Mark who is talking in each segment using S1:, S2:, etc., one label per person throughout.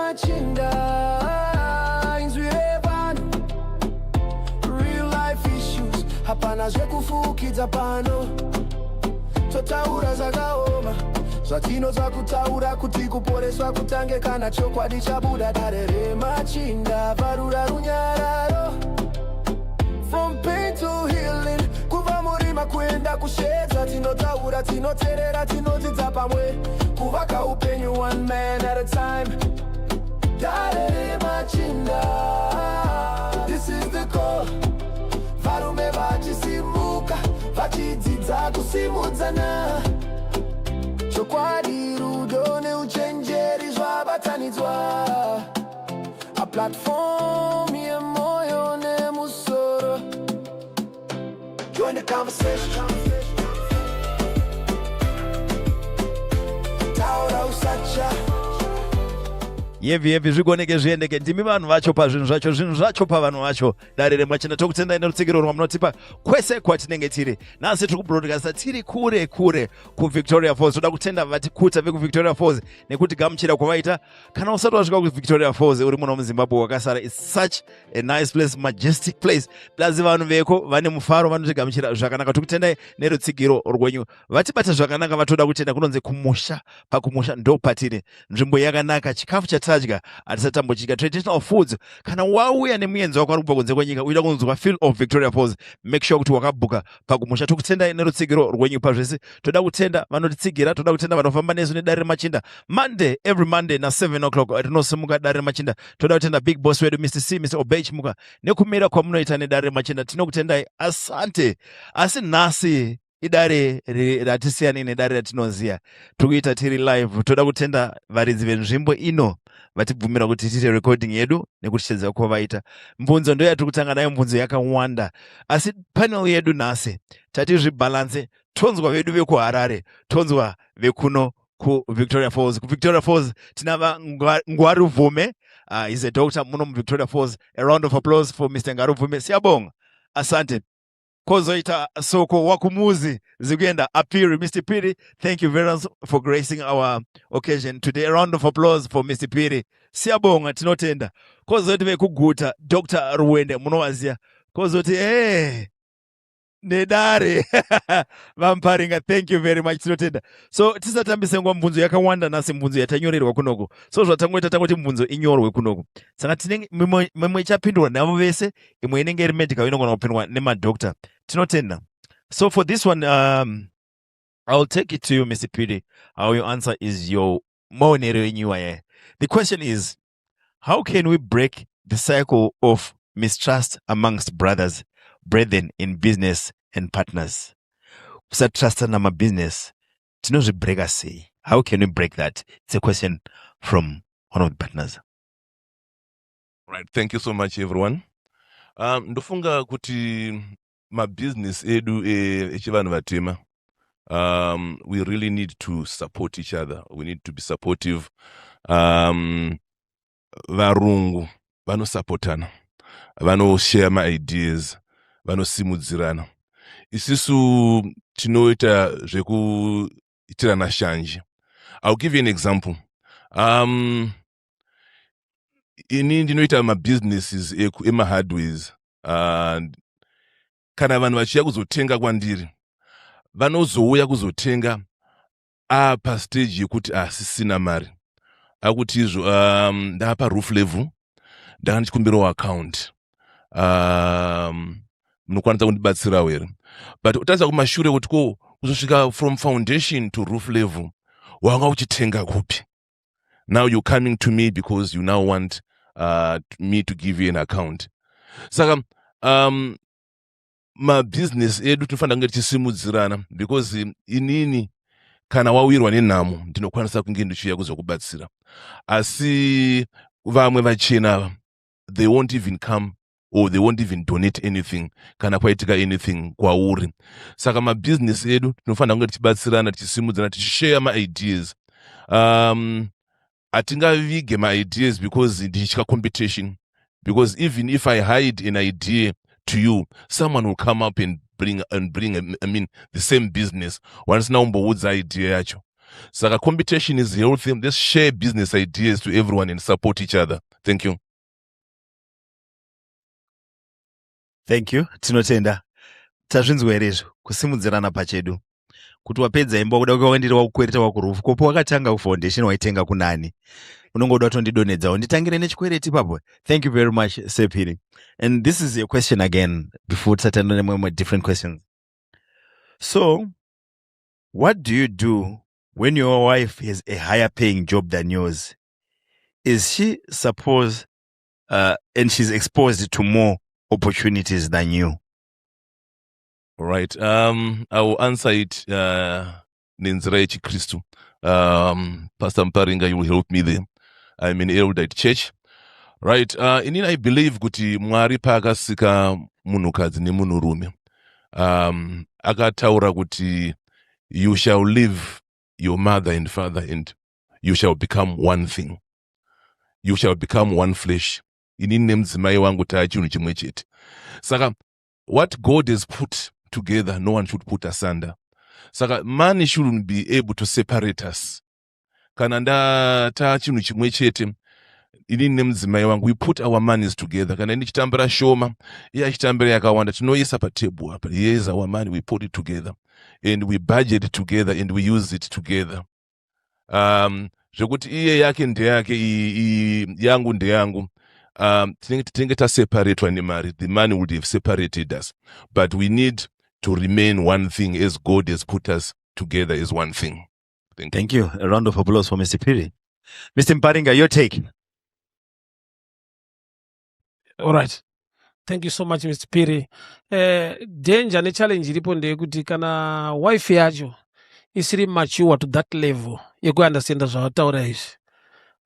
S1: Remachinda, real life issues. Hapana zvekufukidza pano. Totaura zvakaoma, zvatino zvakutaura kuti kuporeswa kutange kana chokwadi chabuda. Dare remachinda, varura runyararo. From pain to healing, kuva murima kuenda kushedza. Tinotaura, tinoteerera, tinodzidza pamwe, kuvaka upenyu one man at a time. Dare remachinda, this is the call. Varume vachisimuka, vachidzidza kusimudzana. Chokwadi, rudo neuchenjeri zvabatanidzwa. A platform yemoyo nemusoro. Join the conversation. Taura usacha.
S2: Yevi zvigoneke zviendeke ndimi vanhu vacho pazvinhu zvacho pavanhu vacho. Dare remachinda tokutendai nerutsigiro rwamunotipa kwese kwatinenge tiri. Nhasi tiri kubrodcasta tiri kure kuVictoria Falls. Toda kutenda vatikuta vekuVictoria Falls nekuti gamuchira kwavaita. Kana usati wasvika kuVictoria Falls uri muno muZimbabwe wakasara, it's such a nice place, majestic place. Plus vanhu veko vane mufaro, vanotigamuchira zvakanaka. Tokutendai nerutsigiro rwenyu. Vatibata zvakanaka, vatoda kutenda kunonzi kumusha. Pakumusha ndo patiri. Nzvimbo yakanaka, chikafu tadya hatisatambudzika. Traditional foods. Kana wauya nemuenzi wako ari kubva kunze kwenyika uida kunzwa feel of Victoria Falls, make sure kuti wakabhuka pakumusha. Tokutendai nerutsigiro rwenyu pazvese. Toda kutenda vanotitsigira, toda kutenda vanofamba nesu nedare remachinda. Monday, every Monday na 7 o'clock tinosimuka dare remachinda. Toda kutenda big boss wedu Mr. C, Mr. Obey Chimuka nekumira kwamunoita nedare remachinda. Tinokutendai, asante. Asi nhasi idare ratisiyani nedare ratinoziya, tikuita tiri live. Toda kutenda varidzi venzvimbo ino vatibvumira kuti tiite recording yedu nekutichedza kwavaita. Mbunzo ndo yatiri kutanga nayo, mbunzo yakawanda. Asi panel yedu nhasi tati zvibalance. Tonzwa vedu vekuHarare, tonzwa vekuno kuVictoria Falls. KuVictoria Falls tinava Ngwaruvume, is a doctor muno muVictoria Falls. A round of applause for Mr. Ngwaruvume. Siyabonga, asante. Kozoita soko wakumuzi zikuenda Apiri. Mr. Piri, thank you very much for gracing our occasion today. A round of applause for Mr. Piri. Siyabonga, tinotenda. Kozoiti vekuguta Dr. Ruwende munowaziya. Kozoti nedare vamparinga, thank you very much, tinotenda. So tisatambise ngwa mbunzo yakawanda nasi, mbunzo yatanyorerwa kunoko. So zvatangoita tangoti mbunzo inyorwe kunoko. Saka tinenge mimwe ichapindurwa navo vese, imwe inenge iri medical inogona kupindwa nemadoctor. Tinotenda. So for this one, I'll take it to you, Mr. Piri. How your answer is your maonero yenyuwa. The question is, how can we break the cycle of mistrust amongst brethren in business and partners? Kusatrustana mabusiness tinozvibreka sei? How can we break that? It's a question from one of the partners.
S3: Right, thank you so much everyone. Ndofunga kuti mabusiness edu echivanhu vatema, we really need to support each other. We need to be supportive. Varungu vanosupportana, vanoshare my ideas, vanosimudzirana. Isisu tinoita zvekuitirana shanje. I'll give you an example. Ini ndinoita mabusinesses ema-hardwares. Kana vanhu vachiya kuzotenga kwandiri, vanozouya kuzotenga apa stage yekuti asisina mari. Akuti izvo ndapa roof level, ndanga ndichikumbirawo account. Munokwanisa kundibatsirawo here. But utaza kumashure kuti kuzosvika from foundation to roof level, wanga uchitenga kupi? Now you're coming to me because you now want me to give you an account. Saka mabusiness edu tinofanira kunge tichisimudzirana, because inini kana wawirwa nenhamo ndinokwanisa kunge ndichiuya kuzokubatsira. Asi vamwe vachena, they won't even come or they won't even donate anything kana kwaitika anything kwauri. Saka mabusiness edu tinofanira kunge tichibatsirana, tichisimudzirana, tichishare ma-ideas. Atingavige ma-ideas because ndichitya competition. Because even if I hide an idea to you, someone will come up and bring the same business. Once now umboudza idea yacho. Saka competition is healthy. Let's share business ideas to everyone and support each other. Thank you.
S2: Thank you. Tinotenda. Tazvinzwa here izvo kusimudzirana pachedu. Kuti wapedza imba kuda kuwendera wakukwereta wakurufu. Kopo wakatanga foundation waitenga kunani. Unongoda tondidonedzawo. Nditangire nechikwereti papo. Thank you very much, Sepiri. And this is your question again before tatenda more different questions. So, what do you do when your wife has a higher paying job than yours? Is she supposed and she's exposed to more opportunities than you?
S3: All right. I will answer it Nenzira Kristu. Pastor Mparinga, you will help me there. I'm in Erudite Church. Right. Inini I believe kuti Mwari pakasika munhukadzi nemunhurume. Akataura kuti you shall leave your mother and father and you shall become one thing. You shall become one flesh. Inini nemudzimai wangu chinhu chimwe chete. Saka what God has put together, no one should put asunder. Saka money shouldn't be able to separate us. Kana ndata chinhu chimwe chete, inini nemudzimai wangu, we put our monies together. Kana ndichitambira shoma, iye achitambira yakawanda, tinoisa patable apa. Here's our money, we put it together. And we budget it together and we use it together. Zvekuti iye yake ndeyake, yangu ndeyangu. Tinenge taseparatwa nemari. The money would have separated us. But we need to remain one thing as God has put us together as one thing.
S2: Thank you. A round of applause for Mr. Piri. Mr. Mparinga, your take.
S4: All right. Thank you so much, Mr. Piri. Danger ne challenge ilipo ndekuti kana wife yacho isiri mature to that level yekuunderstand zvavataura izvi,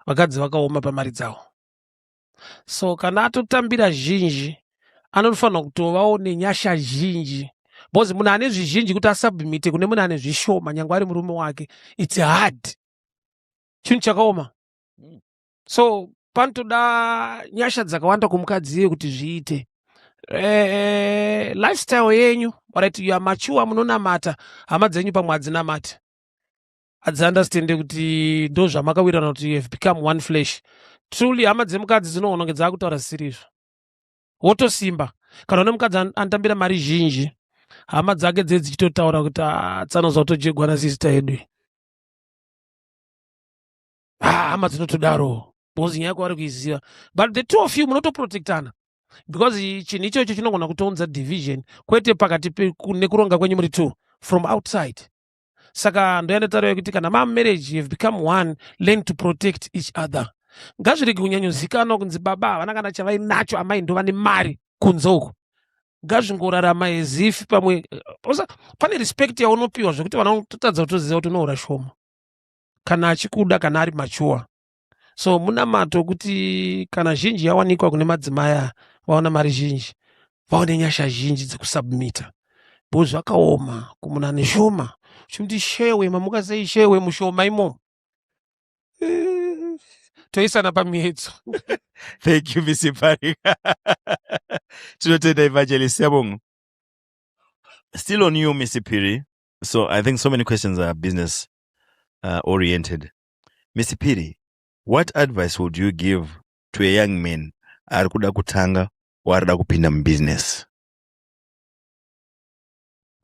S4: vakadzi vakaoma pamari dzavo. So kana atotambira zhinji anofanira kutovawo nenyasha zhinji, because munhu ane zvizhinji kuti asubmite kune munhu ane zvishoma nyangwe ari murume wake, it's hard, chinhu chakaoma. So panotoda nyasha dzakawanda kumukadzi iye kuti zviite. Lifestyle yenyu, right, you are mature, munonamata, hama dzenyu pamwe hadzinamati, hadziunderstande kuti ndo zvamakawirana kuti you have become one flesh. Truly hama dzemukadzi dzinoona kunge dzakutaura zisirizvo, wotosimba. Kana une mukadzi anotambira mari zhinji, hama dzake dze dzichitotaura kuti tsanozwa kutojegwa nasista yedu. Hama dzinotodaro because nyaya kwavari kuiziva, but the two of you munotoprotectana, because chinhu ichocho chinogona kutounza division, kwete pakati nekuronga kwenyu muri two from outside. Saka ndoyanotaura yekuti kana marriage you have become one, learn to protect each other. Ngazvirege kunyanyozikanwa kunzi baba havana kana chavainacho, amai ndo vane mari kunze uko. Ngazvingorarama ezifi pamwe. Pane respect yaunopiwa zvekuti vanototadza kutoziva kuti unoura shoma kana achikuda, kana ari mature. So munamato kuti kana zhinji yawanikwa kune madzimai vaona mari zhinji, vaone nyasha zhinji dzekusubmita, bo zvakaoma kumunhu ane shoma. Chimti shewe mamukasei shewe mushoma imo toisana pamiedzo.
S2: Thank you, Mr. Mparinga. Tinotenda Evangelist Siyabonga. Still on you, Mr. Piri. So I think so many questions are business oriented. Mr. Piri, what advice would you give to a young man ari kuda kutanga warida kupinda business?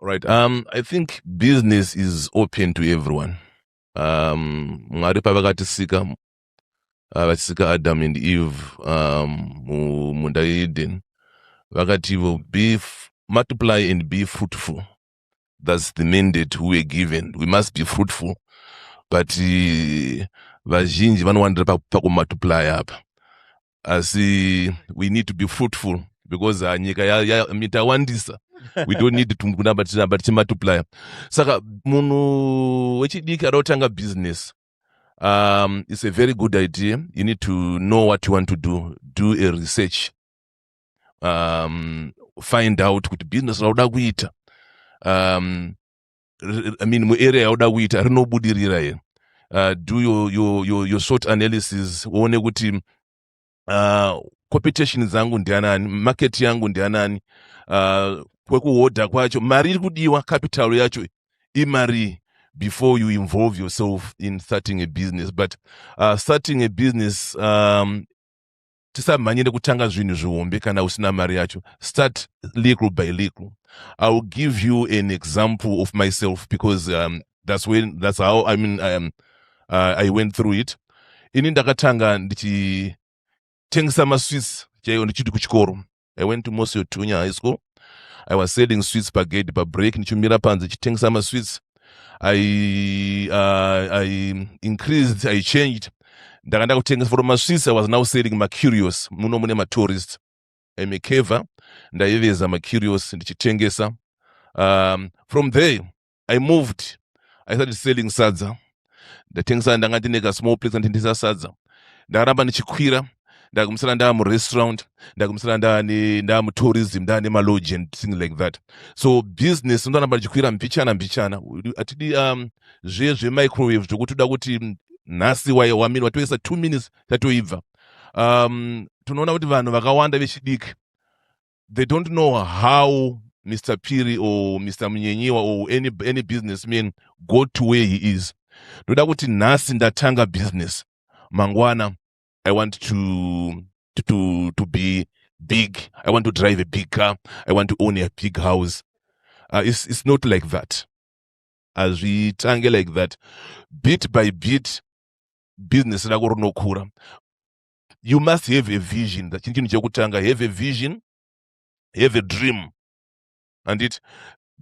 S3: Right. I think business is open to everyone. Mwari pavakatisika vachisika Adam and Eve munda Eden, vakati multiply and be fruitful. That's the mandate we were given. We must be fruitful. But vazhinji vanowandira pakumultiply apa. Asi we need to be fruitful because nyika mitawandisa. We don't need to multiply. Saka munhu wechidiki arotanga business. It's a very good idea. You need to know what you want to do. Do a research. Find out kuti business rauda kuita. I mean, mu area yauda kuita rinobudirira here. Do your SWOT analysis. Uone kuti competition zangu ndianani, market yangu ndianani, kwekuhodha kwacho, mari iri kudiwa, capital yacho imari, before you involve yourself in starting a business. But starting a business, tisamhanyire kutanga zvinhu zvihombe kana usina mari yacho. Start little by little. I will give you an example of myself because that's how I went through it. Ini ndakatanga ndichitengesa masweets chaiwo ndichiti kuchikoro. I went to Mosio Tunya High School. I was selling sweets per gate per break. Nichimira panze chitengesa masweets. I increased, I changed. Ndakanda kutengesa for masweets. I was now selling macurious. Muno mune tourists. I'm a caver. Ndaiveza macurious ndichitengesa. From there, I moved. I started selling sadza. Ndatengesa ndangati neka small place ndanditengesa sadza. Ndaramba ndichikwira. Ndakumisala ndamu restaurant, ndakumisala ndamu tourism, ndane lodge and things like that. So business ndoramba ndichikwira mbichana. Atidi zve microwave zvokuti toda kuti nhasi wamini watoisa 2 minutes tatoibva. Tunoona kuti vanhu vakawanda vechidiki, they don't know how Mr. Piri or Mr. Munyenyiwa or any businessman got to where he is. Ndoda kuti nhasi ndatanga business. Mangwana, I want to be big. I want to drive a big car. I want to own a big house. It's not like that. As we tangle like that, bit by bit, business nokura. You must have a vision. That have a vision, have a dream, and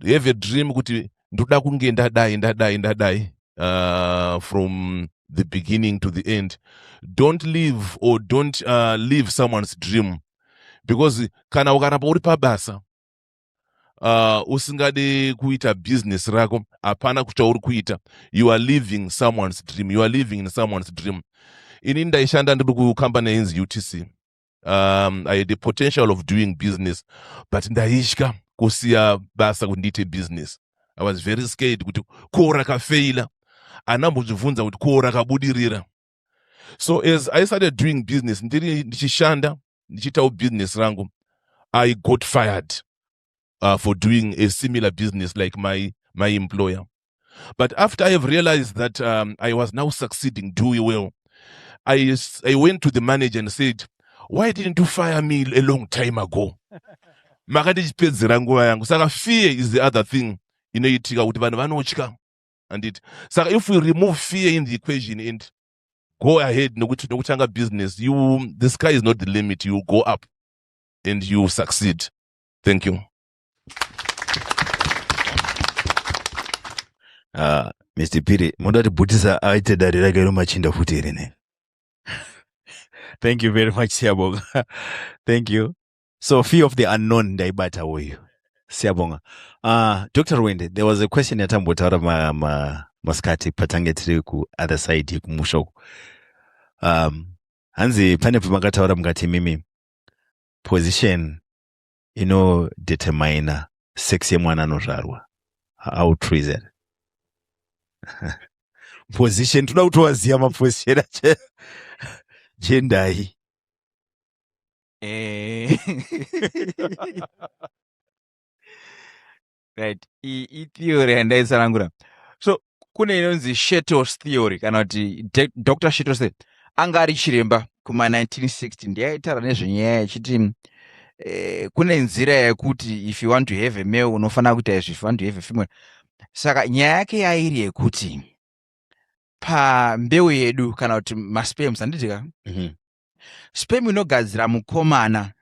S3: have a dream. Kuti ndoda kunge ndadai from the beginning to the end. Don't live or don't live someone's dream, because kana ukaramba uri pabasa usingade kuita business rako apana kuita uri kuita, you are living someone's dream, you are living in someone's dream. Ini ndaishanda ndiri kucompany inzi UTC. I had the potential of doing business, but ndaishka kusiya basa kuti ndiite business. I was very scared kuti kora kafeila, anambozvibvunza kuti kora kabudirira. So as I started doing business, ndichishanda ndichitawo business rangu, I got fired for doing a similar business like my employer. But after I have realized that I was now succeeding, doing well, I went to the manager and said, why didn't you fire me a long time ago? Makatichipedzera nguva yangu. Saka fear is the other thing inoitika kuti vanhu vanotya. And saka if we remove fear in the equation and go ahead nokutanga business, the sky is not the limit. You go up and you succeed. Thank you.
S2: Mr. Piri, modati butisa aite dari rake Remachinda futi here ne. Thank you very much, Siyabonga. Thank you. So fear of the unknown ndaibata uyu. Siyabonga. Dr. Wende, there was a question yatambotaura maskati patange tiri ku other side kumushoku. Hanzi pane pamakataura mukati mimi position determine sex yemwana anozvarwa. How true is that? Position toda kutowaziya maposition ache gender iyi.
S5: Right, theory yandaitsanangura. So kune inonzi Shetto's theory kana kuti Dr. Shetto said anga ari chiremba kuma 1960 ndiyaitaura nezvenyaya yachiti kune nzira yekuti if you want to have a male unofanira kuita izvi, if you want to have a female. Saka nyaya yake yairi yekuti pambeu yedu kana kuti masperms anditika sperm inogadzira mukomana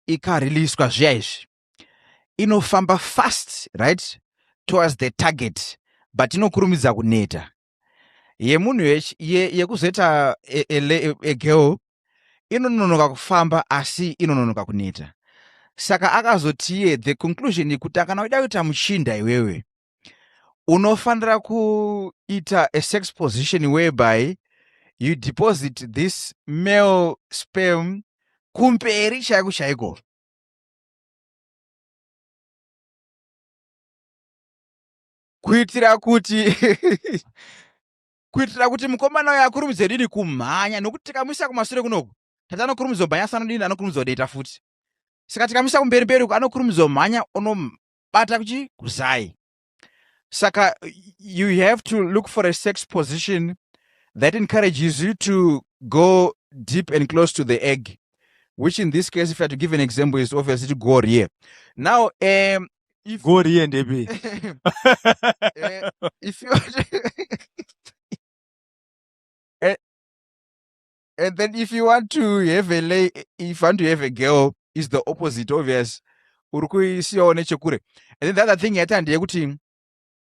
S5: ikariliswa zviya izvi inofamba fast, right, towards the target, but inokurumidza kuneta. Yemunhu yekuzoita a girl inononoka kufamba asi inononoka kuneta. Saka akazotiye the conclusion kuti kana uida kuita muchinda iwewe unofanira kuita a sex position whereby you deposit this male sperm kumberi chaiko. Kuitira kuti mukomana uyu akurumidze dini kumhanya, nokuti tikamuisa kumashure kunoku tata anokurumidza kumhanya sanodini, anokurumidza kudeta futi. Saka tikamuisa kumberi uku anokurumidza kumhanya unobata kuzai. Saka, you have to look for a sex position that encourages you to go deep and close to the egg, which in this case, if I had to give an example, is obviously to go here. Now, if
S6: Gori and Debbie.
S5: if you and then if you want to have a girl, is the opposite, obvious. And then the other thing yati,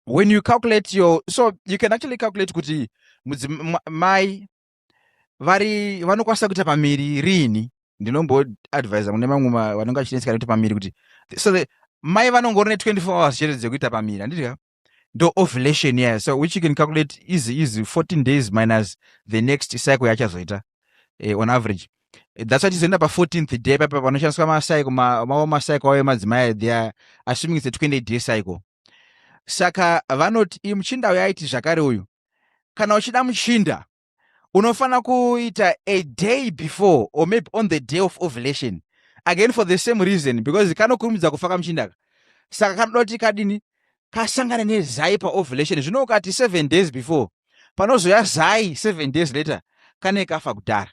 S5: when you calculate so you can actually calculate kuti mai vanokwanisa kuita pamiri rini. Ndinomboadvisa kune mamwe vanonga vachineseka kuti pamiri kuti so mai vanongori ne 24 hours chete dzekuita pamiri handiti ndo ovulation yayo, so which you can calculate easy 14 days minus the next cycle yachazoita on average. That's what is pa 14th day papa panoshandiswa macycle ayo madzimai, they are assuming it's a 28-day cycle. Saka vanoti muchinda yaiti zvakare uyu, kana uchida muchinda unofana kuita a day before or maybe on the day of ovulation, again for the same reason, because kanokurumidza kufaka muchinda. Saka kanodoti kadini kasangana nezai pa ovulation, zvino ukati 7 days before panozoya zai 7 days later kane kafa kudhara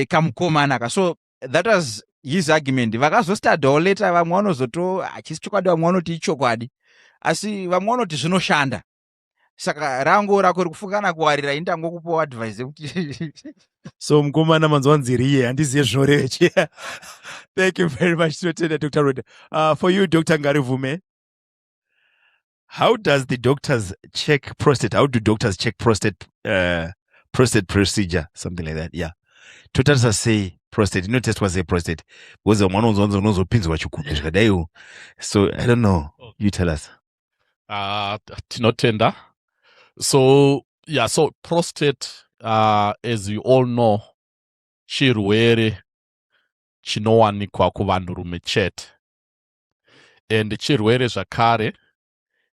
S5: kamukomana. So that was his argument. Vakazostadhawo later vamwe vanozoto hachisi chokwadi, vamwe vanoti ichokwadi, asi vamwe vanoti zvinoshanda. Saka rangu rako rikufungana kuwarira indangokupawo advice yekuti
S6: So mukomana manzwanzi riye handiziye zvinoreche. Thank you very much, Dr. Rhoda. For you, Dr. Ngarivume, how does the doctors check prostate? How do doctors check prostate procedure? Something like that. Yeah. Doctors say prostate. No test was a prostate. Was a one of pins what you could. So I don't know. You tell us.
S7: Tinotenda. So yeah, so prostate, as you all know, chirwere chinowanikwa kuvanhurume chete, and chirwere zvakare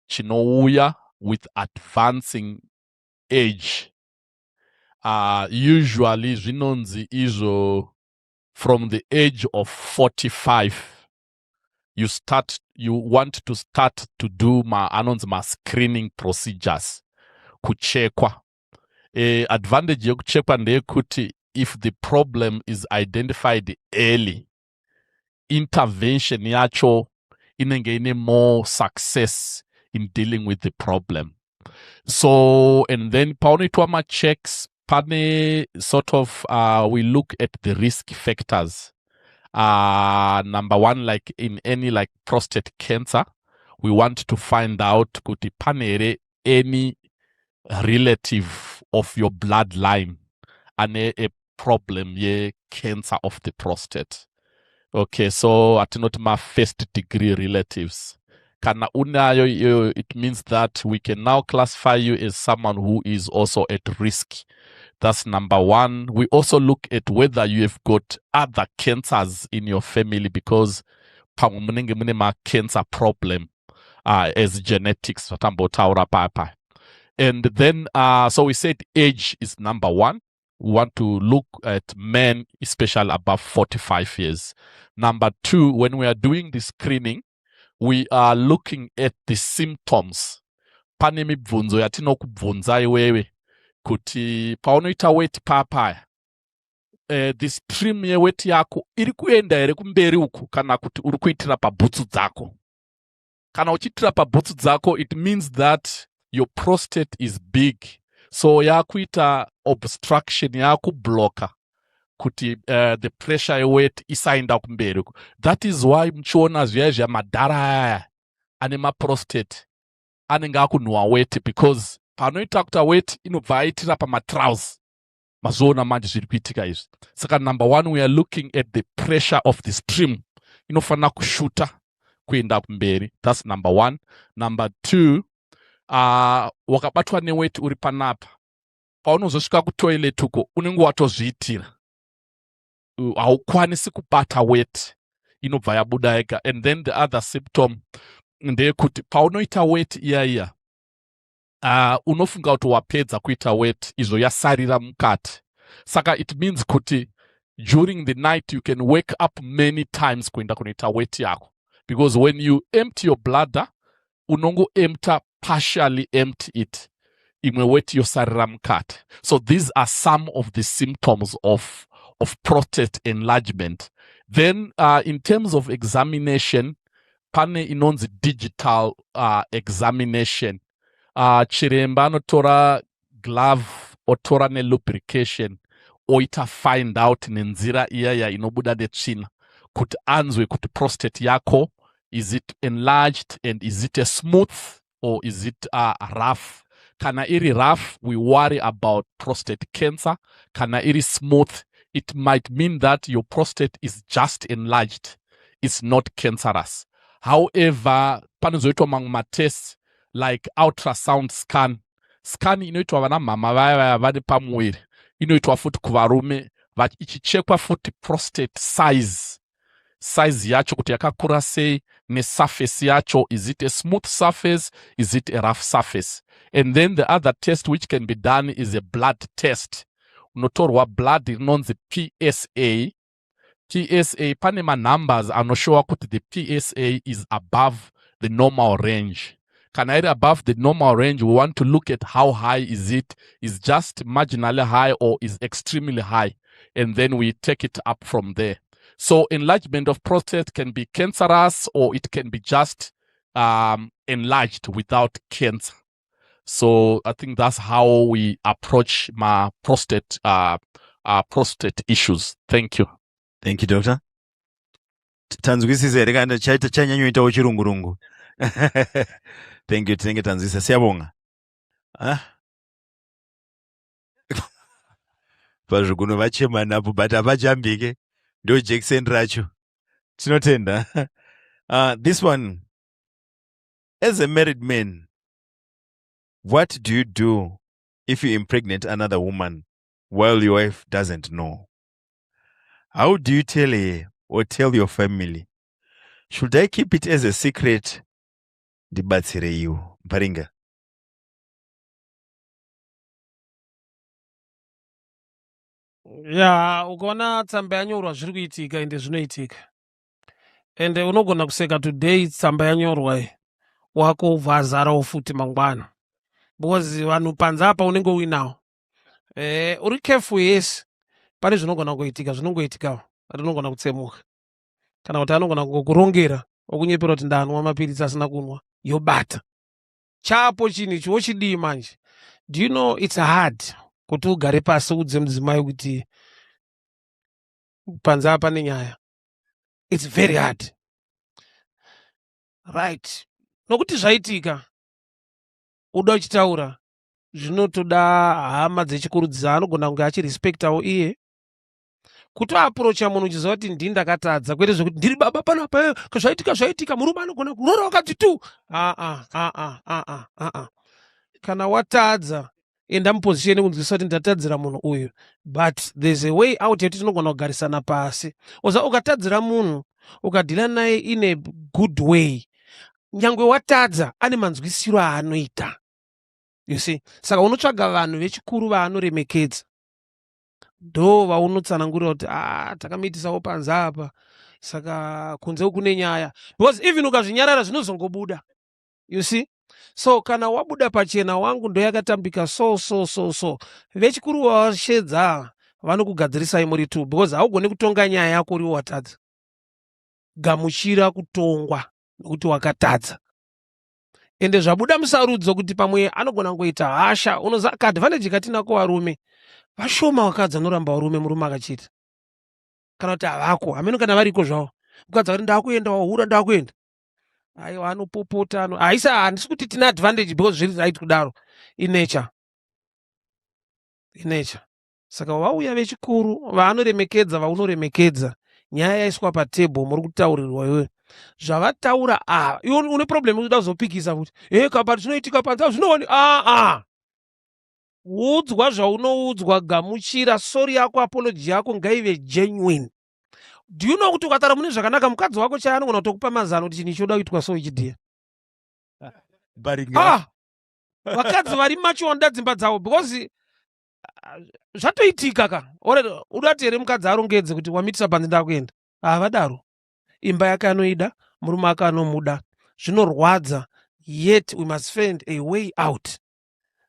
S7: chinouya with advancing age. Usually zvinonzi izvo from the age of 45 you want to start to do ma screening procedures kuchekwa. Advantage yekuchekwa ndeyekuti if the problem is identified early, intervention yacho inenge ine more success in dealing with the problem. So, and then paunoitwa ma-checks, pane sort of we look at the risk factors. Number one, like in any like prostate cancer, we want to find out kuti panere any relative of your bloodline and a problem ye cancer of the prostate. Okay, so atinoti ma first degree relatives. Kana unayo, it means that we can now classify you as someone who is also at risk. That's number one. We also look at whether you have got other cancers in your family, because ma cancer problem as genetics. And then, so we said age is number one. We want to look at men, especially above 45 years. Number two, when we are doing the screening, we are looking at the symptoms. Pane mibvunzo yatinokubvunza iwewe kuti paunoita weight papaya, the stream yeweight yako iri kuenda here kumberi uku kana kuti uri kuitira pabhutsu dzako. Kana uchitira pabhutsu dzako, it means that your prostate is big, so yakuita obstruction yakublocker kuti the pressure yeweight isaenda kumberi. That is why mchiona zviya madhara ane maprostate anenge akunhuwa weight, because panoita kuta weight inobva aitira pamatrous. Mazoona manje zviri kuitika izvi. Saka number one, we are looking at the pressure of the stream. Inofanira kushuta kuenda kumberi. That's number one. Number two, wakabatwa neweight uri panapa, paunozosvika kutoilet uko unenge watozviitira, haukwanisi kubata weight, inobva yabuda yega. And then the other symptom ndeyekuti paunoita weight iya unofunga kuti wapedza kuita weight, izvo yasarira mukati. Saka it means kuti during the night you can wake up many times kuenda kunoita weight yako, because when you empty your bladder unongo empty partially empty it imwe weti yosarira mukati. So these are some of the symptoms of prostate enlargement. Then in terms of examination, pane inonzi digital examination. Chiremba anotora glove otora nelubrication oita find out nenzira iya inobuda netsvina kuti anzwe kuti prostate yako, is it enlarged and is it a smooth or is it rough. Kana iri rough, we worry about prostate cancer. Kana iri smooth, it might mean that your prostate is just enlarged, it's not cancerous. However, panozoitwa mamwe tests like ultrasound scan inoitwa vana mama vaya vane pamuviri, inoitwa futi kuvarume ichichekwa futi prostate size yacho kuti yakakura sei, nesurface yacho, is it a smooth surface, is it a rough surface. And then the other test which can be done is a blood test. Unotorwa blood inonzi PSA. Pane numbers anoshowa kuti the PSA is above the normal range. Kana iri above the normal range, we want to look at how high is it, is just marginally high or is extremely high, and then we take it up from there. So enlargement of prostate can be cancerous or it can be just enlarged without cancer. So I think that's how we approach my prostate issues. Thank you.
S6: Thank you, doctor. Tanzwisisa here kana chaita chanyanyoitawo chirungurungu. Thank you, tanzwisisa. Siyabonga. Pazvikuno vachemana apo but havajambike. Ndo Jackson racho. Tinotenda. This one, as a married man, what do you do if you impregnate another woman while your wife doesn't know? How do you tell her or tell your family? Should I keep it as a secret? Ndibatsire you. Mparinga.
S4: Ya, ukaona tsamba yanyorwa zviri kuitika ende zvinoitika. Ende unogona kuseka today tsamba yanyorwa wako vhazarawo futi mangwana. Because vanhu panza apa unenge uinawo. Uri careful yes. Pane zvinogona kuitika, zvinongoitikawo. Rinogona kutsemuka. Kana kuti anogona kukurongera okunyepera kuti ndanwa mapiritsi asina kunwa. Yobata. Chapo chinichi wochidii manje. Do you know it's hard kuti ugare pasi udze mudzimai kuti panza apa nenyaya. It's very hard. Right. Nokuti zvaitika uda uchitaura zvinotoda hama dzechikurudzira anogona kunge achirespektawo iye kuti aprocha munhu uchiziva kuti ndini ndakatadza kwete zvekuti ndiri baba pano apa zvaitika murume anogona kurora wakati tu kana watadza enda mupozisheni kunzwisa kuti ndatadzira munhu uyu, but there's a way out yekuti tinogona kugarisana pasi. Oza ukatadzira munhu ukadhila naye in a good way, nyangwe watadza ane manzwisiro aanoita. You see, saka unotsvaga vanhu vechikuru vaanoremekedza, ndo vaunotsanangurira kuti takamiitisawo panza apa, saka kunze kune nyaya, because even ukazvinyarara zvinozongobuda. You see, so kana wabuda pachena wangu ndo yakatambika so vechikuru washedza vanokugadzirisai muri tu, because haugoni kutonga nyaya yako uri watadza. Gamuchira kutongwa nokuti wakatadza. Ende zvabuda musarudzo kuti pamwe anogona ngoita hasha. Unoza kaadvantage katinako varume vashoma wakadzi anoramba varume murume akachita, kana kuti havako hameno kana variko zvavo. Mukadzi kuti ndakuenda wahura ndakuenda, aiwa anopopota haisa. Handisi kuti tina advantage because zviri right kudaro in nature. Saka vauya vechikuru vaanoremekedza vaunoremekedza, nyaya yaiswa patebho muri kutaurirwa iwe zvavataura iwe une problem unoda kuzopikisa kuti kabati zvinoitika panza zvinooni udzwa zvaunoudzwa, gamuchira, sori yako, apology yako ngaive genuine. Do you know kuti ukataura mune zvakanaka mukadzi wako chaanogona kutokupa mazano kuti chini choda kuitwa so ichidhiya. Vakadzi vari machionda dzimba dzavo because zvatoitika ka udati here mukadzi arongedze kuti wamitisa panze ndakuenda, havadaro. Imba yake anoida, murume ake anomuda, zvinorwadza, yet we must find a way out.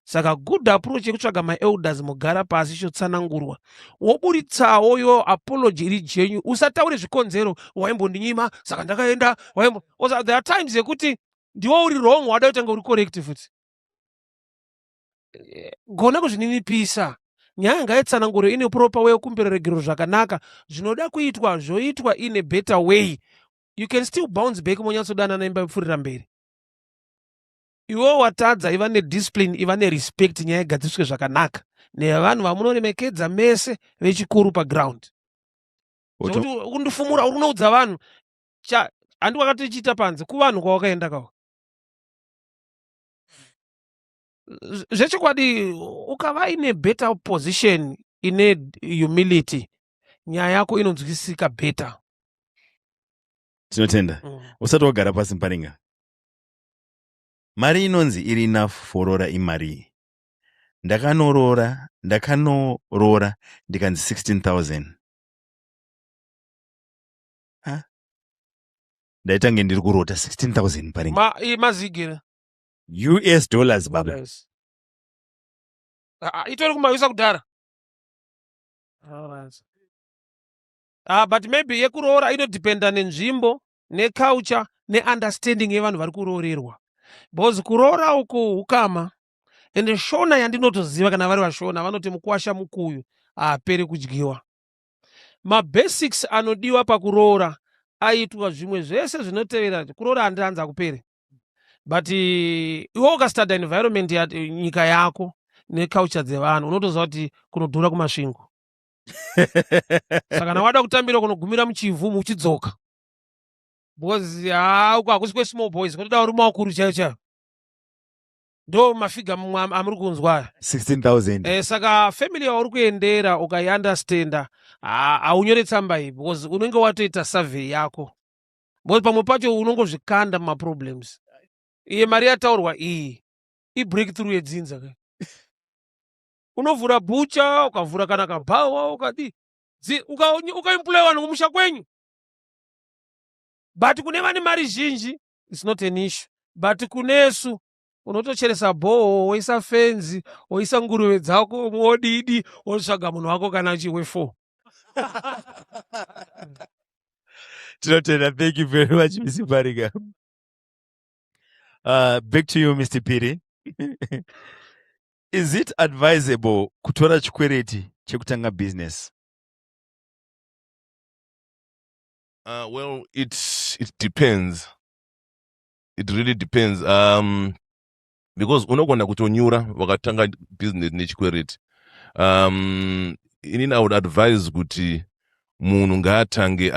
S4: Saka good approach yekutsvaga maelders mogara pasi chotsanangurwa woburitsawo yo apology iri jenyu, usataure zvikonzero waimbondinyima saka ndakaenda there are times yekuti ndiwo uri wrong wada kutanga uri correct futi. Gona kuzvininipisa. Nyaya ngaitsanangurwe ine proper way yokumbereragiro zvakanaka, zvinoda kuitwa zvoitwa in a better way. You can still bounce back monyatsodana naimba ipfuurira mberi. Iwo watadza iva nediscipline, iva nerespect, nyaya igadziswe zvakanaka nevanhu vamunoremekedza mese vechikuru paground. Zvokuti undifumura uri kunoudza vanhu handi wakatochiita panze kuvanhu kwawakaenda kawo. Zvechokwadi ukava ine better position, ine humility, nyaya yako inonzwisisika better.
S6: Tinotenda. Usati wagara pasi Mparinga. Mari inonzi iri enough for rora imari. Ndakanorora ndikanzi 16,000. Ndaitange ndiri kurota 16,000 Mparinga.
S4: Mazigira.
S6: US dollars baba.
S4: Itori kumayusa kudhara. But maybe yekuroora inodependa nenzvimbo, neculture, neunderstanding yevanhu vari kurorerwa. Because kuroora uku ukama, ende shona yandinotoziva kana vari vashona vanoti mukwasha mukuyu aperi kudyiwa. Mabasics anodiwa pakuroora aitwa zvimwe zvese zvinotevera. Kuroora handianza kupere. But iwe ukastada environment ya nyika yako neculture dzevanhu unotoziva kuti kunodhura kumasvingo. Saka kana wada kutambira kunogumira muchivhu muchidzoka. Because uku hakusi kwe small boys, kunoda uri maukuru chaiyo chaiyo. Ndo mafiga amuri kunzwa
S6: 16,000.
S4: Saka family yauri kuendera ukaiunderstanda haunyore tsamba iyi because unenge watoita survey yako. Because pamwe pacho unongozvikanda mumaproblems. Iye mari yataurwa iyi ibreakthrough yedzinza kai. Unovhura bucha, ukavhura kana kabhawa, ukadi ukaemploy vanhu kumusha kwenyu. But kune vane mari zhinji it's not an issue. But kunesu unotocheresa bhoho, woisa fenzi, woisa nguruve dzako modidi, wotsvaga munhu wako kana chiwe 4.
S6: Tinotenda. Thank you very much, Mr. Mparinga. Back to you, Mr. Piri. Is it advisable kutora chikwereti chekutanga business?
S3: Well, it depends. It really depends. Because unogona kutonyura wakatanga business nechikwereti. Inini I would advise kuti munhu ngaatange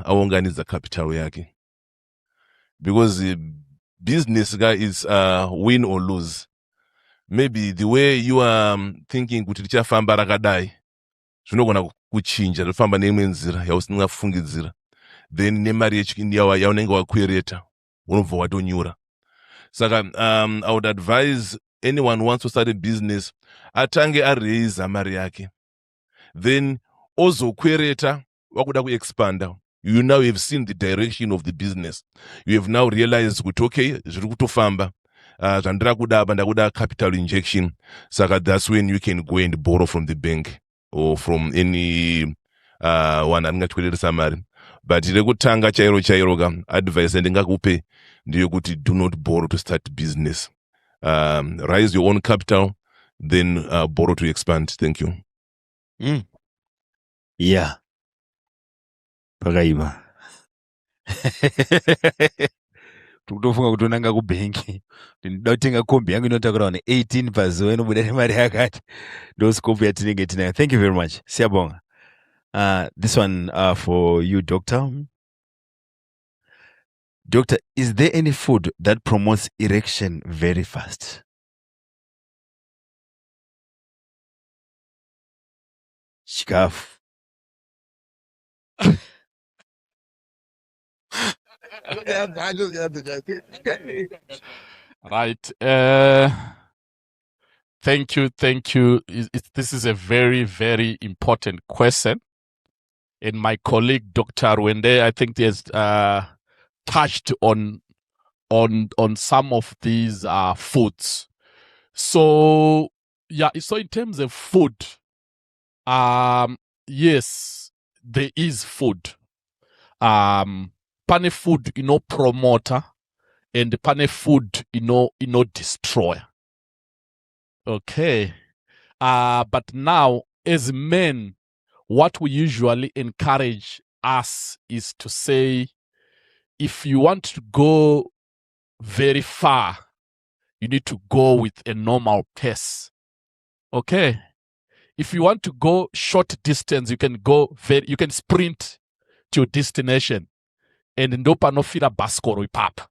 S3: aunganidza capital yake. Because business is win or lose. Maybe the way you are thinking kuti richafamba rakadai zvinogona kuchinja rifamba neimwe nzira yausingafungidzira, then nemari yaunenge wakwereta unobva watonyura. Saka I would advise anyone who wants to start a business atange araise mari yake, then ozokwereta wakuda kuexpanda. You now have seen the direction of the business. You have now realized kuti okay, zviri kutofamba. Zvandira kuda ndakuda capital injection. Saka that's when you can go and borrow from the bank or from any one angatwereresa mari. But rekutanga chairo ka advice ndingakupe ndiyo kuti do not borrow to start business. Raise your own capital, then borrow to expand. Thank you.
S6: Yeah. Pakaiba. Tukutofunga kuti unanga kubhenki. Ndinoda kutenga kombi yangu inotakura 18 pazuva inobuda nemari yakati. Ndo scope yatinenge tinayo. Thank you very much. Siyabonga. This one for you, Doctor. Doctor, is there any food that promotes erection very fast? Chikafu.
S7: Right. Thank you. This is a very, very important question. And my colleague, Dr. Wende, I think he has touched on on some of these foods. So yeah, so in terms of food, yes, there is food. Pane food, promoter, and pane food, destroyer. Okay. But now, as men, what we usually encourage us is to say, if you want to go very far, you need to go with a normal pace. Okay. If you want to go short distance, you can sprint to your destination. And ndo panofira baskoro ipapa.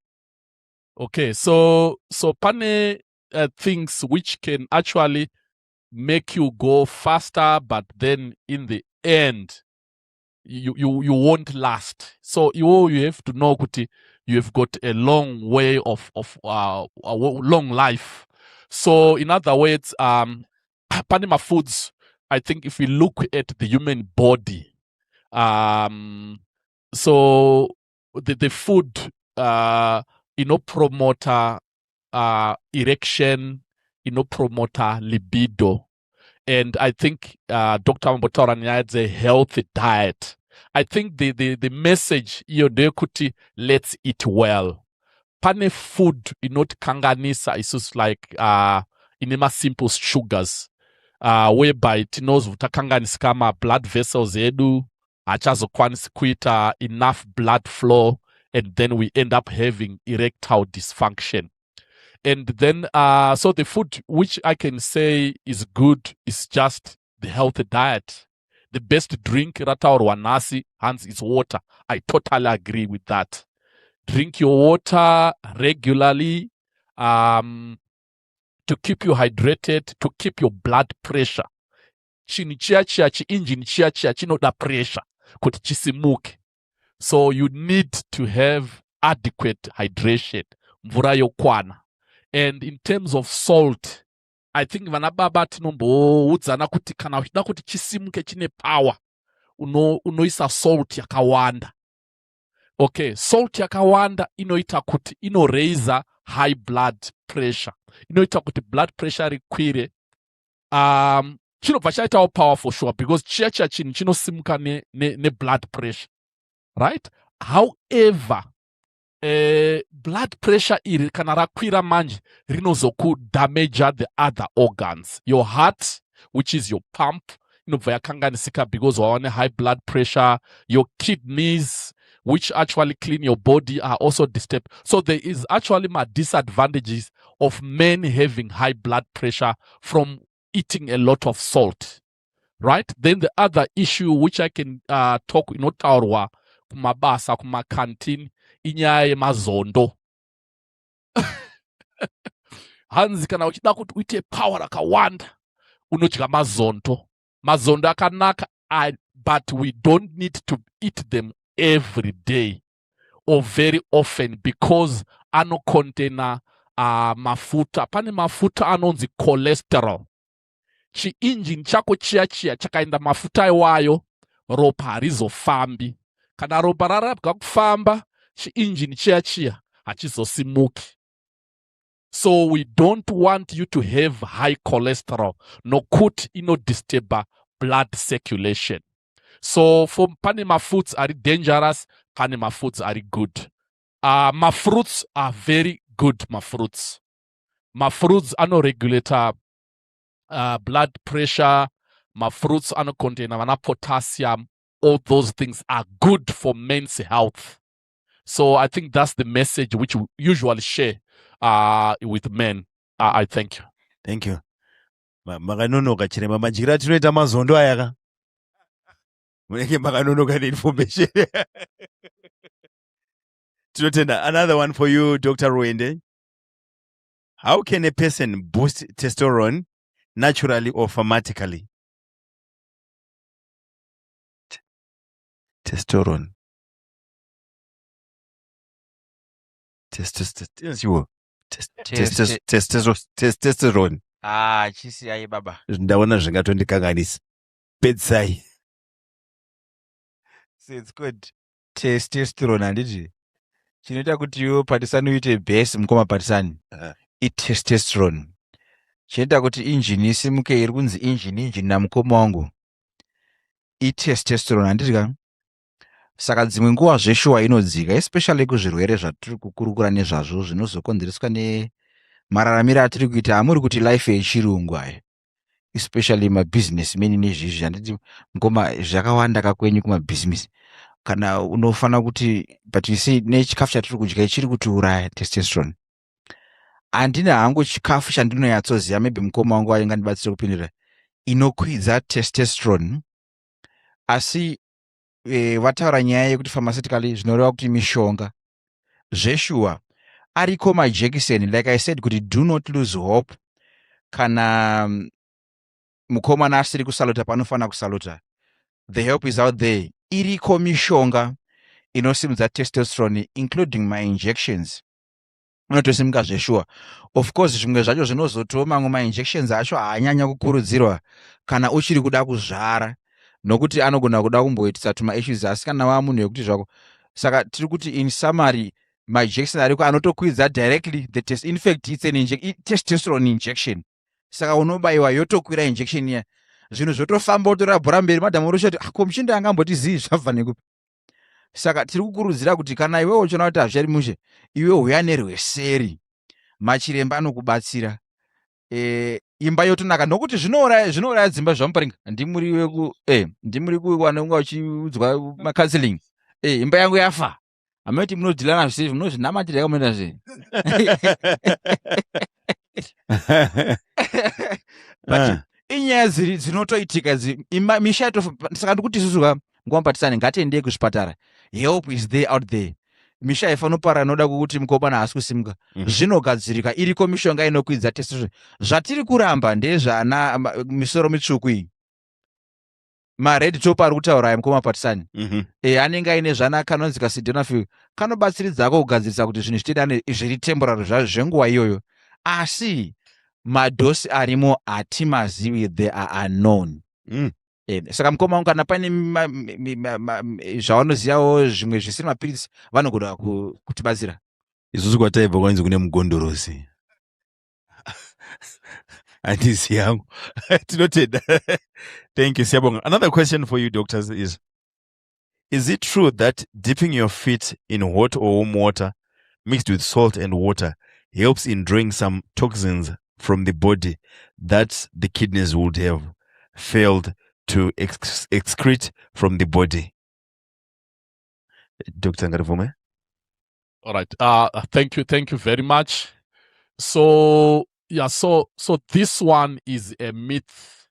S7: Okay, so pane things which can actually make you go faster, but then in the end, you won't last. So you have to know kuti you have got a long way of a long life. So in other words, Panama foods, I think if we look at the human body, so the food, promoter erection, promoter libido. And I think Dr. Mbotorani had a healthy diet. I think the message kuti let's eat well. Pane food kanganisa is just like inema simple sugars. Whereby tinozotakanganisa kama blood vessels edu achazokwanisa kuita enough blood flow, and then we end up having erectile dysfunction. And then, so the food which I can say is good is just the healthy diet. The best drink, rata or wanasi, hands is water. I totally agree with that. Drink your water regularly to keep you hydrated, to keep your blood pressure. Chini chia chi engine chia chino da pressure. Kuti chisimuke. So you need to have adequate hydration. Mvura yokwana. And in terms of salt, I think vanababa tinomboudzana kuti kana uchida kuti chisimuke chine power, unoisa salt yakawanda. Okay, salt yakawanda inoita kuti inoraise high blood pressure. Inoita kuti blood pressure rikwire. Chinobva chaitawo power for sure, because chia chinhu chinosimuka ne blood pressure. Right? However, blood pressure iri kana rakwira manje rinozoku damage the other organs. Your heart, which is your pump, inobva yakanganisika because waone high blood pressure. Your kidneys, which actually clean your body, are also disturbed. So there is actually disadvantages of men having high blood pressure from eating a lot of salt. Right? Then the other issue which I can talk inotaurwa kumabasa kumakantin inyaya yemazondo. Hanzi kana uchida kuti uite power rakawanda unodya mazondo. Mazondo akanaka, but we don't need to eat them every day or very often because ano container mafuta. Pane mafuta anonzi cholesterol. Chi engine chako chia chakaenda mafuta iwayo, ropa harizofambi. Kana ropa rarabwa kufamba, chi engine chia hachizosimuki. So we don't want you to have high cholesterol, nokuti disturb blood circulation. So for Panama foods are dangerous, Panama foods are good. My fruits are very good, my fruits. My fruits are no regulator blood pressure. My fruits are no contain potassium. All those things are good for men's health. So I think that's the message which we usually share with men. I thank you.
S6: Thank you. Makanonoka chirema majira tinoita mazondo ayaka. Munenge makanonoka information. Tinotenda. Another one for you, Dr. Ruende. How can a person boost testosterone naturally or pharmaceutically? Testosterone. Testosterone.
S5: Chisi ayi baba.
S6: Ndaona zvingatondikanganisa. Pedzai.
S5: So it's good. Testosterone handiti. chinoita kuti iwe patisani uite base mukoma patisani itestosterone. Chinoita kuti injini isimuke iri kunzi injini namukoma wangu itestosterone, handiti. Saka dzimwe nguva zveshuwa inodzika, especially kuzvirwere zvatiri kukurukura nezvazvo zvinozokonzereswa nemararamiro atiri kuita. Hamuri kuti life yechirungu aya, especially mabusinessmen nezvizvi. Handiti ngoma zvakawanda kakwenyu kumabhizinesi, kana unofana kuti but you see nechikafu chatiri kudya chiri kutiuraya testosterone. Handina hangu chikafu chandinoyatsoziva, maybe mukoma wangu aingandibatsire kupindura, inokwidza testosterone. Asi vataura nyaya yekuti pharmaceutically zvinoreva kuti mishonga zveshuwa ariko majekiseni, like I said, kuti do not lose hope. Kana mukomana asiri kusalota panofana kusalota, the help is out there. Iriko mishonga inosimudza testosterone, including my injections. Unotosimuka zveshuwa. Of course zvimwe zvacho zvinozotoma mamwe ma-injections acho haanyanya kukurudzirwa kana uchiri kuda kuzvara, nokuti anogona kuda kumboitisa tuma issues, asi kana wamunhu wekuti zvako. Saka tiri kuti in summary, majection ariko anotokwidza directly the test. In fact, it's an testosterone injection. Saka unobayiwa yotokwira injection ya zvinhu zvotofamba utorabhura mberi. Madam uroshoti Muchinda angambotizivi zvabva nekupi. Saka tiri kukurudzira kuti kana iwe uchiona kuti hazvichari mushe, iwe uya nerweseri, machiremba anokubatsira. Imba yotonaka, nokuti zvinouraya dzimba zvamuparinga. Ndimuri kuwanonga uchiudzwa macounseling. Imba yangu yafa. Ameti munodhilana zvise, munozvinamatira yakamuenda zve. But inyaya dzinotoitika misha yatofa. Saka ndikuti isusu ngwambatisane ngatiendei kuzvipatara. Help is there out there. Misha ifanopara inoda kuti mukoma haasi kusimuka. Zvinogadzirika, iriko mishonga inokwidza testosterone. Zvatiri kuramba ndezvana misoro mitsvuku iyi. Red top ari kutaura mukoma patisani. Anenge aine zvana kanonzi kasidonafil kanobatsiridzako kugadzirisa kuti zvinhu zvitedane zviri temporary zvenguva iyoyo. Asi madhosi arimo hatimazivi, they are unknown. Saka mukoma wangu kana pane zvavanozivawo zvimwe zvisiri mapirisi vanogona kutibatsira.
S6: Isusu kwataibva kwanzi kune mugondorosi. Handisi yangu. Tinotenda. Thank you, Siyabonga. Another question for you, doctors, is it true that dipping your feet in hot or warm water mixed with salt and water helps in drawing some toxins from the body that the kidneys would have failed to excrete from the body? Dr. Ngarivume?
S7: All right. Thank you very much. So this one is a myth.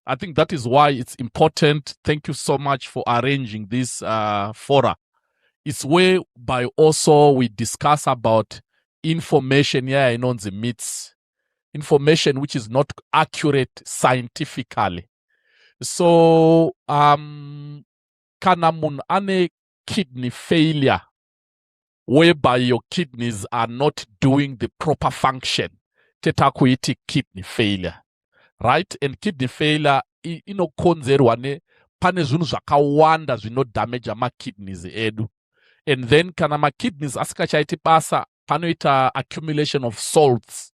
S7: I think that is why it's important. Thank you so much for arranging this fora. It's whereby also we discuss about information on the myths, information which is not accurate scientifically. So kana mun ane kidney failure, whereby your kidneys are not doing the proper function, tetakuiti kidney failure, right? And kidney failure inokonzerwa ne pane zvinhu zvakawanda zvinodamage ma-kidneys edu. And then kana ma-kidneys asikachaiti basa, panoita accumulation of salts,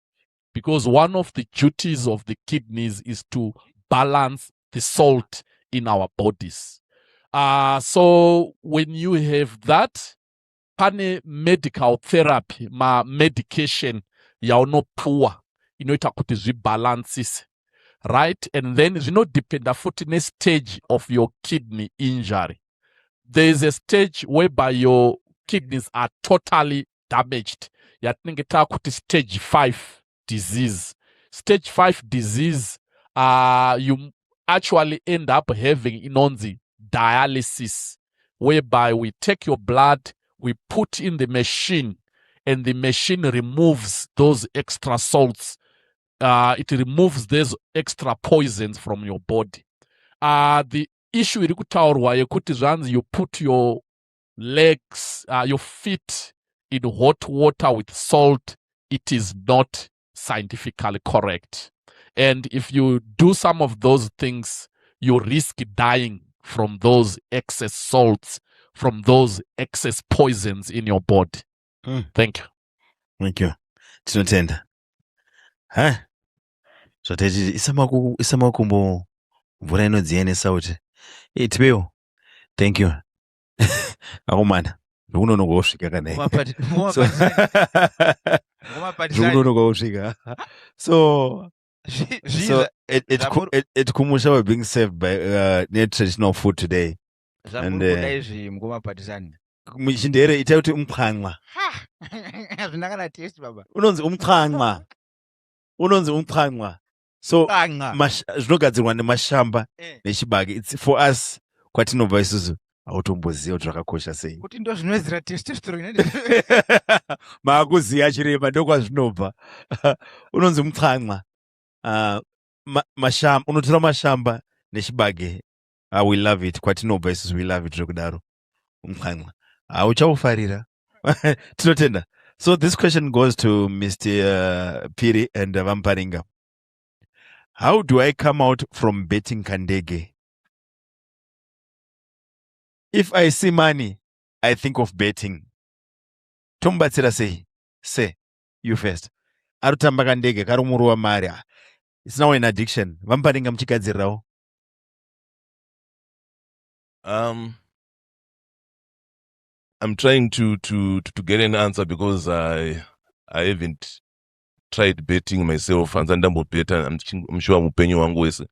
S7: because one of the duties of the kidneys is to balance the salt in our bodies. So when you have that, pane medical therapy, medication yaunopuwa inoita kuti zvibalances, right? And then zvinodependa futi nestage of your kidney injury. There is a stage whereby your kidneys are totally damaged. Yatinenge takuti stage 5 disease. Stage 5 disease, you actually end up having inonzi dialysis, whereby we take your blood, we put in the machine, and the machine removes those extra salts. It removes those extra poisons from your body. The issue iri kutaurwa yekuti zvanzi you put your legs, your feet in hot water with salt, it is not scientifically correct. And if you do some of those things, you risk dying from those excess salts from those excess poisons in your body. Thank you.
S2: Thank you. Tinotenda. Ha? Zvatati isamakumbo mvura inodzienesa kuti. Tipewo. Thank you. Akomana. Ndikunonoka kusvika kana. Ndikunonoka kusvika. So it's kumusha we're being served by traditional food today. And muchindere ita kuti umqhanqa.
S5: Zvindakana taste baba.
S2: Unonzi umqhanqa. So zvinogadzirwa nemashamba nechibage. It's for us kwatinobva isusu automboziva kuti zvakakosha sei.
S5: Kuti ndo zvinowedzera testosterone.
S2: Maakuziya chirema ndokwazvinobva. Unonzi umqhanqa. Mashamba unotora mashamba nechibage. We love it. Kwatinobva isusu we love it zvekudaro. Umqhanqa. Uchaufarira. Tinotenda. So this question goes to Mr. Piri and Vamparinga. How do I come out from betting Kandege? If I see money, I think of betting. Tombatsira say, you first. Arutamba Kandege, karumuruwa mari. It's now an addiction. Vamparinga mchikadzirawo.
S3: I'm trying to get an answer because I haven't tried betting myself. And I'm sure mupenyu wangu wese.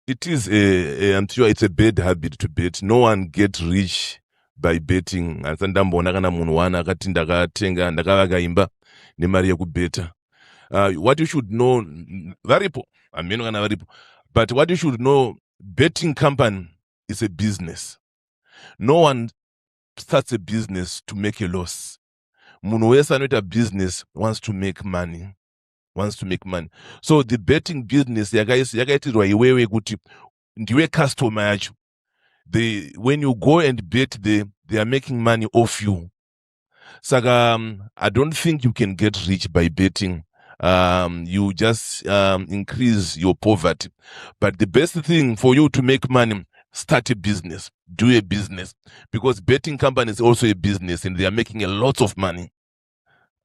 S3: It is I'm sure it's a bad habit to bet. No one gets rich by betting. And ndambona kana munhu wana akati ndakatenga ndakavakaimba nemari yekubeta. What you should know, varipo. But what you should know, betting company is a business. No one starts a business to make a loss. Munhu wese anoita business wants to make money. So the betting business yakaitirwa iwewe kuti ndiwe customer yacho. When you go and bet, they are making money off you. Saka I don't think you can get rich by betting. You just increase your poverty. But the best thing for you to make money, start a business, do a business, because betting company is also a business and they are making a lot of money.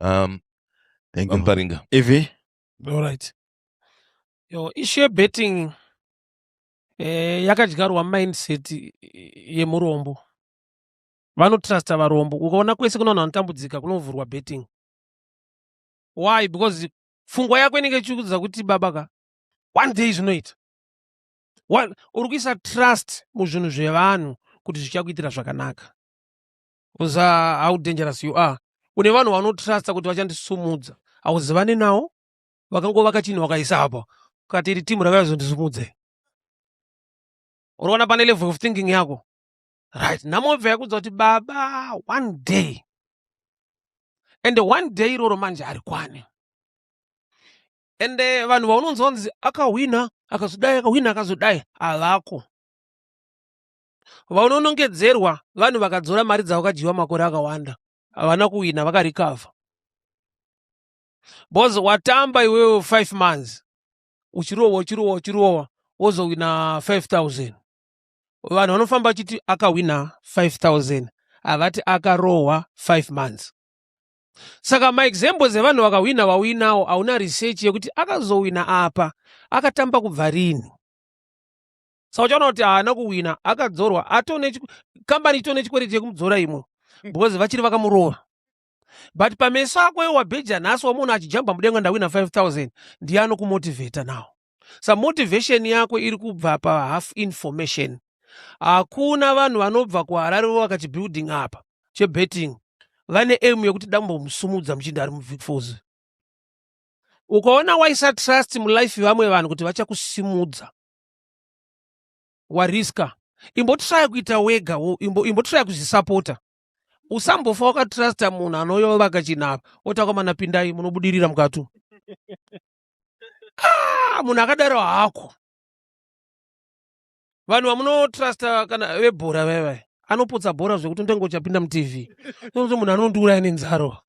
S2: Thank you.
S3: Vamparinga.
S2: Evie?
S4: All right. Yo, issue betting yakadyarwa mindset yemurombo. Vanotrusta varombo. Ukaona kwese kuno vanotambudzika kunovhurwa betting. Why? Because pfungwa yako inenge ichikudza kuti babaka one day zvinoita. Uri kuisa trust muzvinhu zvevanhu kuti zvichakuitira zvakanaka. Uza how dangerous you are. Une vanhu vanotrusta kuti vachandisumudza. Hauzivani nawo vakangova chinhu vakaisa apa. Kati iri timu rakazondisumudza. Unaona pane level of thinking yako. Right. Namobva yakudza kuti baba one day. And one day iroro manje harikwani. And vanhu vaunonzonzi akawina akazodai havako. Vaunonongedzerwa vanhu vakadzora mari dzavo kadyiwa makore akawanda. Havana kuwina vakarikavha. Because watamba iwewe 5 months. Uchirowa wozowina 5,000. Vanhu vanofamba chiti akawina 5,000. Havati akarowa 5 months. Saka maexamples evanhu vawinawo hauna research yekuti akazowina apa akatamba kubva rini. Saka uchaona kuti haana kuwina akadzorwa kambani itone chikwereti yekumudzora imwe because vachiri vakamurova. But pameso ako iwe wabheja nhasi wamunhu achijamba mudenga ndawina 5,000 ndiye anokumotivheta nawo. Sa motivation yako iri kubva pa half information. Hakuna vanhu vanobva kuHarare vakati building apa chebetting vane aim yekuti dambomusumudza muchindi ari muvhifuz. Ukaona waisa trust mulife vamwe vanhu kuti vachakusimudza wariska, imbotraya kuita wega, imbotraya kuzvisapota. Usambofa wakatrusta munhu anoyovaka chinapa otakamana pindai munobudirira mukatu. Munhu akadaro hako. Vanhu vamunotrusta kana vebhora veve anoputsa bhora zvekuti ndengo chapinda muTV. Nonzo munhu anondiuraya nenzaro.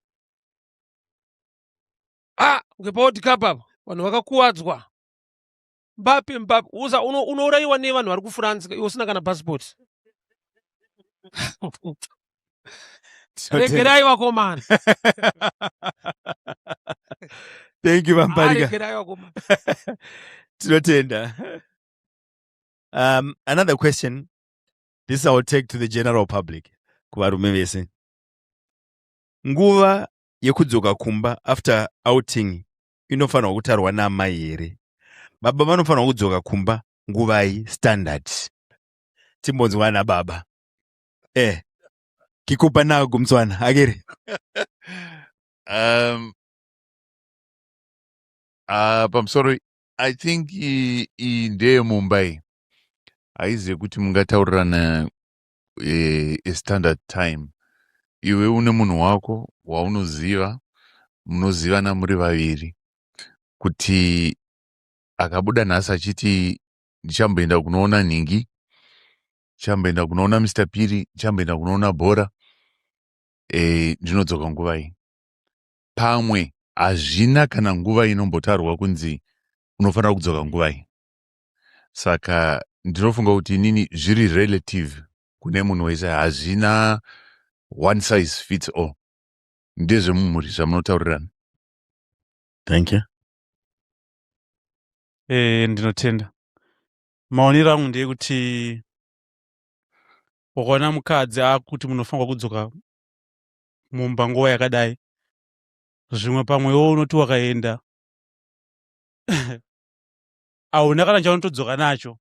S4: NgepaWorld Cup apa vanhu vakakuwadzwa. Mbappe unourayiwa nevanhu vari kuFrance iwe usina kana passport. regerai vakomana.
S6: Thank you, Vampariga.
S4: Regerai vakomana.
S6: Tinotenda. Another question. This I will take to the general public. Kuvarume vese. Nguva yekudzoka kumba after outing inofanirwa kutarwa namai here. Baba vanofanirwa kudzoka kumba nguvai standard. Timbonzwa nababa. Kikupa nago mtswana agere.
S8: Pamusoro, I think iyi ndeye Mumbai. Haizi kuti mungataurirana a standard time. Iwe une munhu wako waunoziva, munozivana muri vaviri, kuti akabuda nhasi achiti ndichamboenda kunoona nhingi, ndichamboenda kunoona Mr. Piri, ndichamboenda kunoona bhora, ndinodzoka nguvai. Pamwe hazvina kana nguva inombotarwa kunzi unofanira kudzoka nguvai. Saka ndinofunga kuti inini zviri relative kune munhu wese, hazvina one size fits all. Ndezvemumhuri zvamunotaurirana.
S6: Thank you.
S9: Ndinotenda. Maonero angu ndeyekuti ukaona mukadzi akuti munofanirwa kudzoka mumba nguva yakadai, zvimwe pamwewo unoti wakaenda hauna kana chaunotodzoka nacho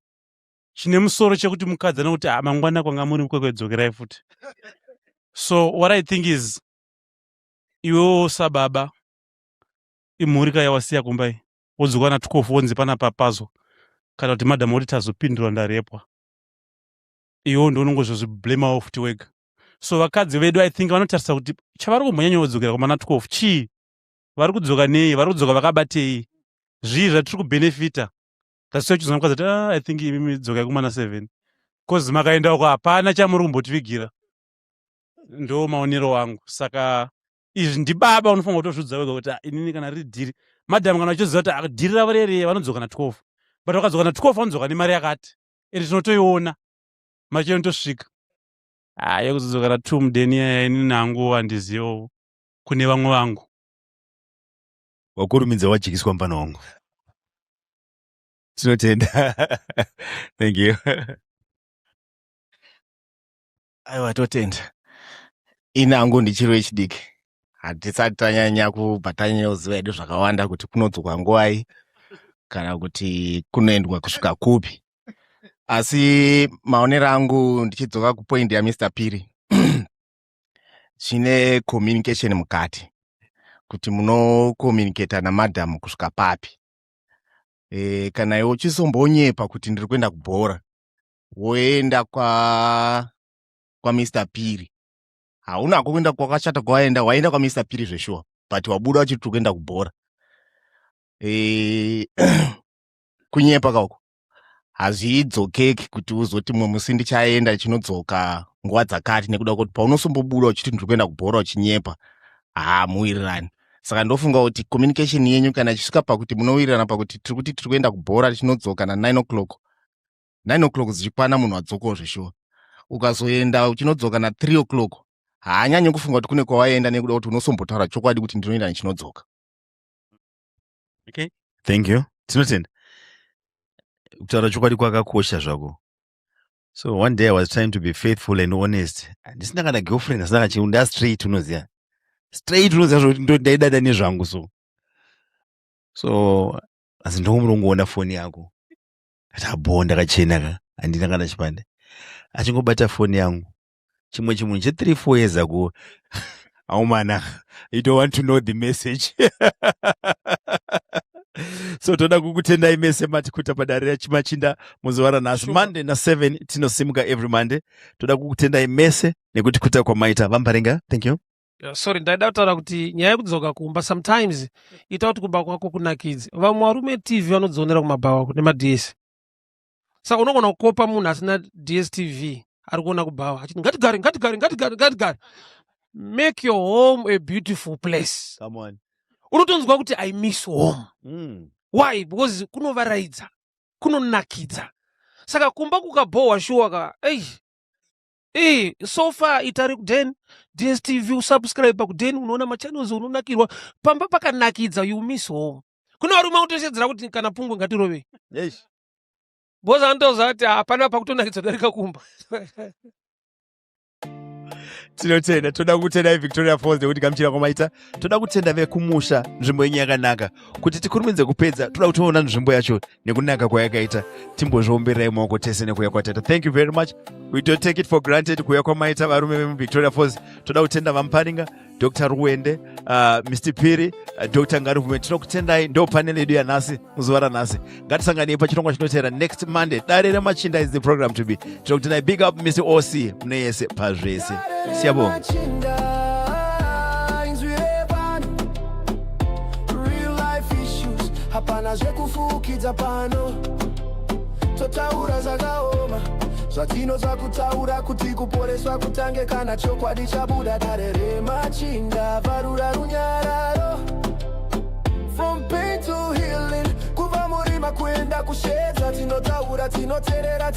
S9: chine musoro chekuti mukadzi anokuti mangwana kwanga muri kwekudzokerai futi. So what I think is, iwewo sababa imhuri yawasiya kumbai wodzoka na 12 wonzi pana papazo kana kuti madhamu kuti tazopindura ndarepwa, iwewo ndounongozozviblemawo futi wega. So vakadzi vedu I think vanotarisa kuti chavari kumbonyanya wodzokera kumana 12 chii, vari kudzoka nei, vari kudzoka vakabatei, zvii zvatiri kubenefita. That's why chizona kuti I think imimi dzokai kumana 7 because makaenda uko hapana chamuri kumbotivigira. Ndo maonero angu. Saka izvi ndibaba unofanira kutozvidza wega kuti inini kana riri dhiri, madhamu kana vachiziva kuti dhiri ravo rere vanodzoka na 12, but vakadzoka na 12 vanodzoka nemari yakati, ende tinotoiona macheno tosvika. Yekuzodzoka na 2 mudeni inini hangu handizivo kune vamwe vangu.
S6: Wakurumidza wajikiswa mpana wangu. Tinotenda. Thank you.
S10: Aiwa totenda. Inangu ndichiro chidiki. Hatisati tanyanya kubhatanya uziva edu zvakawanda kuti kunodzokwa nguwai kana kuti kunoendwa kusvika kupi. Asi maonero angu ndichidzoka kupoint ya Mr. Piri. Chine communication mukati. Kuti muno communicate na madam kusvika papi. Kana iwe uchisombonyepa kuti ndiri kuenda kubhora, woenda kwa Mr. Piri, hauna kuenda kwakashata kwaenda, waenda kwa Mr. Piri zveshuwa, but wabuda uchiti kuenda kubhora. Kunyepa kauko hazvidzokeki kuti uzoti mumwe musi ndichaenda chinodzoka nguva dzakati, nekuda kuti paunosombobuda uchiti ndiri kuenda kubhora uchinyepa, muwirirani. Saka ndofunga kuti communication yenyu kana chisvika pakuti munowirirana pakuti tiri kuenda kubhora chinodzoka na 9 o'clock. 9 o'clock zichikwana munhu adzoko zveshuwa. Ukazoenda uchinodzoka na 3 o'clock, haanyanyi kufunga kuti kune kwawaenda nekuda kuti unosombotaura chokwadi kuti ndinoenda nichinodzoka.
S6: Okay. Thank you. Tinotenda. Kutaura chokwadi kwakakosha zvako. So one day I was trying to be faithful and honest. Ndisina kana girlfriend, asina kana chiunda straight unoziya. Straight unoziya kuti ndaidada nezvangu so. So asi ndomurongoona foni yako. Tabho ndakachena ka, handina kana chipande. Achingobata foni yangu. Chimwe chimunhu che3-4 years ago. Aumana, you don't want to know the message. So toda kukutendai mese mati kuta padare ya Remachinda muzuva ranhasi. Monday na 7 tinosimuka every Monday. Toda kukutendai mese nekuti kuta kwa maita. Vamparinga, thank you.
S4: Sorry, ndaida kutaura kuti nyaya yekudzoka kumba sometimes ita kuti kumba kwako kunakidze. Vamwe varume TV vanodzionera kumabhawa kune maDS. Saka unogona kukopa munhu asina DSTV ari kuona kubhawa achiti ngatigare. Make your home a beautiful place.
S6: Come on.
S4: Unotonzwa kuti I miss home. Why? Because kunovaraidza, kunonakidza. Saka kumba kukabhowa shuwa ka, So far itari kudhen DSTV usubscribe kudhen unoona machannels unonakirwa pamba pakanakidza you miss home. Kuna varume utoshedzera kuti kana pungwe ngatirove.
S2: Yes.
S4: Boss andoza ati hapana pakutonakidza darika kumba.
S6: Tinotenda toda kutenda Victoria Falls nekuti kamuchira kwamaita toda kutenda vekumusha nzvimbo yenyu yakanaka kuti tikurumidze kupedza toda kutoona nzvimbo yacho nekunaka kwayakaita timbozviombererai maoko tese nekuuya kwatata. Thank you very much. We don't take it for granted kuuya kwamaita varume vemuVictoria Falls. Toda kutenda vamuparinga Dr. Ruende, Mr. Piri, Dr. Ngaruvume. Tinokutendai ndo panel yedu yanhasi muzuva ranhasi. Ngatisanganei pachirongwa chinotevera next Monday. Dare Remachinda is the program to be. Tinokutendai big up Mr. OC mune yese pazvese. Siyabonga.
S1: Real life issues hapana zvekufukidza pano totaura zvakaoma zvatino zvakutaura kuti kuporeswa kutange kana chokwadi chabuda. Dare Remachinda varura runyararo from pain to healing kubva murima kuenda kushedza tinotaura tinoteerera